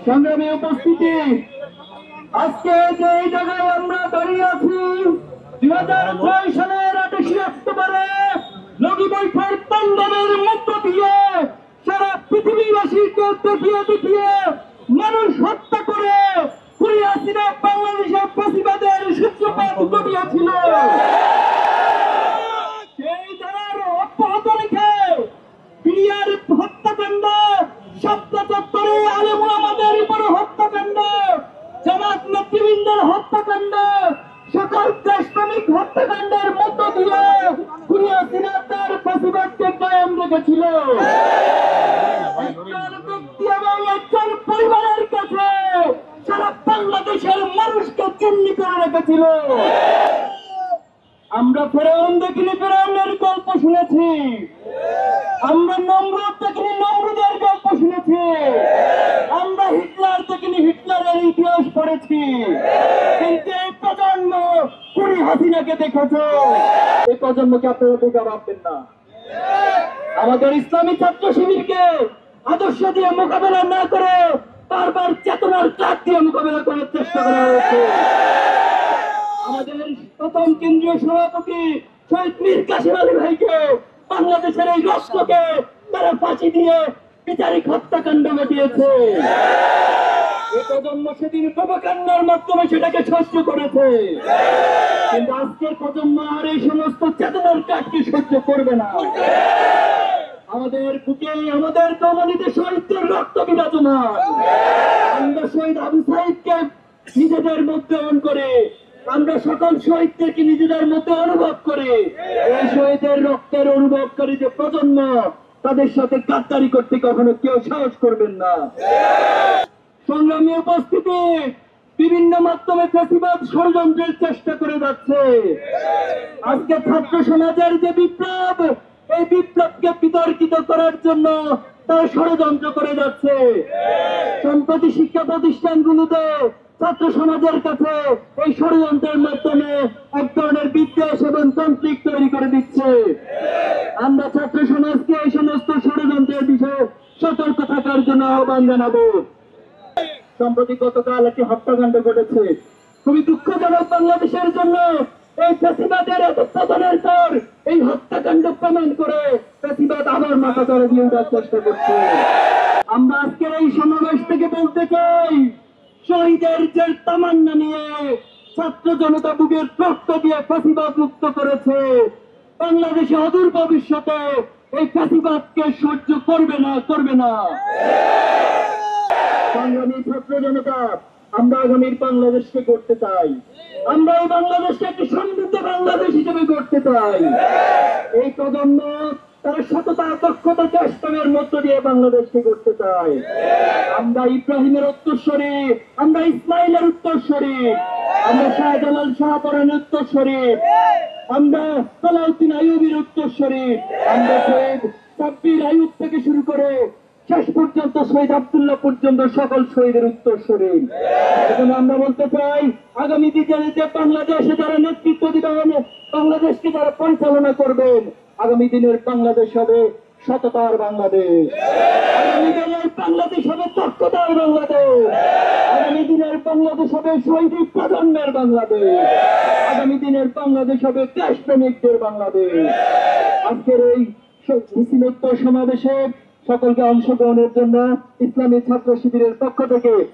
সংগ্রামী উপস্থিতি, আজকে যে জায়গায় আমরা দাঁড়িয়ে আছি 2006 সালের 28 অক্টোবরে লগি বৈঠার তাণ্ডবের মধ্য দিয়ে সারা পৃথিবীবাসীকে দেখিয়ে দেখিয়ে মানুষ হত্যা করে খুনি হাসিনা বাংলাদেশের ফ্যাসিবাদের সূত্রপাত ঘটিয়েছিল। সেই ধারার অব্যাহত রেখে বিডিআর হত্যাকাণ্ড, শাপলা চত্বরে আলেম ওলামাদের উপর হত্যাকাণ্ড, জামাত নেতৃবৃন্দের হত্যাকাণ্ড, সকল দেশপ্রেমিক হত্যাকাণ্ডের মধ্য দিয়ে খুনি হাসিনা তার ফ্যাসিবাদকে কায়েম রেখেছিল। একজন ব্যক্তি এবং একজন পরিবারের কাছে সারা বাংলাদেশের মানুষকে চিহ্নি করে রেখেছিল। আমরা ফেরাউন দেখিনি, ফেরাউনের গল্প শুনেছি। আমরা নমরুদ দেখিনি, নমরুদের গল্প শুনেছি। আমরা হিটলার দেখিনি, হিটলারের ইতিহাস পড়েছি। কিন্তু এই প্রজন্ম খুনি হাসিনাকে দেখেছে। এই প্রজন্মকে আপনারা বোকা ভাববেন না। আমাদের ইসলামী ছাত্র শিবিরকে আদর্শ দিয়ে মোকাবেলা না করে বারবার চেতনার কাঠ দিয়ে মোকাবেলা করার চেষ্টা করা হয়েছে। আমাদের প্রথম কেন্দ্রীয় সভাপতি শহীদ মীর কাসেম আলী ভাইকে বাংলাদেশের এই রাষ্ট্রকে তারা ফাঁসি দিয়ে বিচারিক হত্যাকাণ্ড ঘটিয়েছে। এই প্রজন্ম সেদিন প্রভাকাণ্ডের মাধ্যমে সেটাকে সহ্য করেছে, কিন্তু আজকের প্রজন্ম আর এই সমস্ত চেতনার কাঠকে সহ্য করবে না। আমাদের বুকে আমাদের কমানিতে শহীদদের রক্ত বিরাজমান। আমরা শহীদ আবু সাইদকে নিজেদের মধ্যে অন করে, আমরা সকল শহীদদেরকে নিজেদের মধ্যে অনুভব করে এই শহীদের রক্তের অনুভবকারী যে প্রজন্ম, তাদের সাথে গাদ্দারি করতে কখনো কেউ সাহস করবেন না। সংগ্রামী উপস্থিতি, বিভিন্ন মাধ্যমে ফ্যাসিবাদ ষড়যন্ত্রের চেষ্টা করে যাচ্ছে। আজকে ছাত্র সমাজের যে বিপ্লব, এই বিপ্লবকে বিতর্কিত করার জন্য তারা ষড়যন্ত্র করে যাচ্ছে। সম্প্রতি শিক্ষা প্রতিষ্ঠানগুলোতে ছাত্র সমাজের কাছে এই ষড়যন্ত্রের মাধ্যমে এক ধরনের বিদ্বেষ এবং কনফ্লিক্ট তৈরি করে দিচ্ছে। আমরা ছাত্র সমাজকে এই সমস্ত ষড়যন্ত্রের বিষয়ে সতর্ক থাকার জন্য আহ্বান জানাবো। সম্প্রতি গতকাল একটি হত্যাকাণ্ড ঘটেছে, খুবই দুঃখজনক বাংলাদেশের জন্য। এই ফ্যাসিবাদের পতনের পর এই হত্যাকাণ্ড প্রমাণ করে ফ্যাসিবাদ আবার মাথা ধরে দিয়ে ওঠার চেষ্টা করছে। আমরা আজকের এই সমাবেশ থেকে বলতে চাই, শহীদের যে তামান্না নিয়ে ছাত্র জনতা বুকের রক্ত দিয়ে ফ্যাসিবাদ মুক্ত করেছে, বাংলাদেশে অদূর ভবিষ্যতে এই ফ্যাসিবাদকে সহ্য করবে না, করবে না। সংগ্রামী ছাত্র জনতা, আমরা আগামীর বাংলাদেশকে গড়তে চাই। আমরা এই বাংলাদেশকে একটি সমৃদ্ধ বাংলাদেশ হিসেবে গড়তে চাই। এই প্রজন্ম তারা সততা, দক্ষতা, চেষ্টার মধ্য দিয়ে বাংলাদেশকে গড়তে চায়। আমরা ইব্রাহিমের উত্তরসূরি, আমরা ইসমাইলের উত্তরসূরি, আমরা শাহজালাল শাহপরানের উত্তরসূরি, আমরা সালাউদ্দিন আইয়ুবের উত্তরসূরি, আমরা শহীদ সাব্বির আইয়ুব থেকে শুরু করে শেষ পর্যন্ত শহীদ আব্দুল্লাহ পর্যন্ত সকল শহীদের উত্তরসূরি। এখন আমরা বলতে চাই, আগামী দিনে যে বাংলাদেশে যারা নেতৃত্ব দিবেন, বাংলাদেশকে যারা পরিচালনা করবেন, আগামী দিনের বাংলাদেশ হবে সততার বাংলাদেশ। আগামী দিনের বাংলাদেশ হবে দক্ষতার বাংলাদেশ। আগামী দিনের বাংলাদেশ হবে শহীদ প্রজন্মের বাংলাদেশ। আগামী দিনের বাংলাদেশ হবে দেশপ্রেমিকদের বাংলাদেশ। আজকের এই মিছিলোত্তর সমাবেশে সকলকে অংশগ্রহণের জন্য ইসলামী ছাত্র শিবিরের পক্ষ থেকে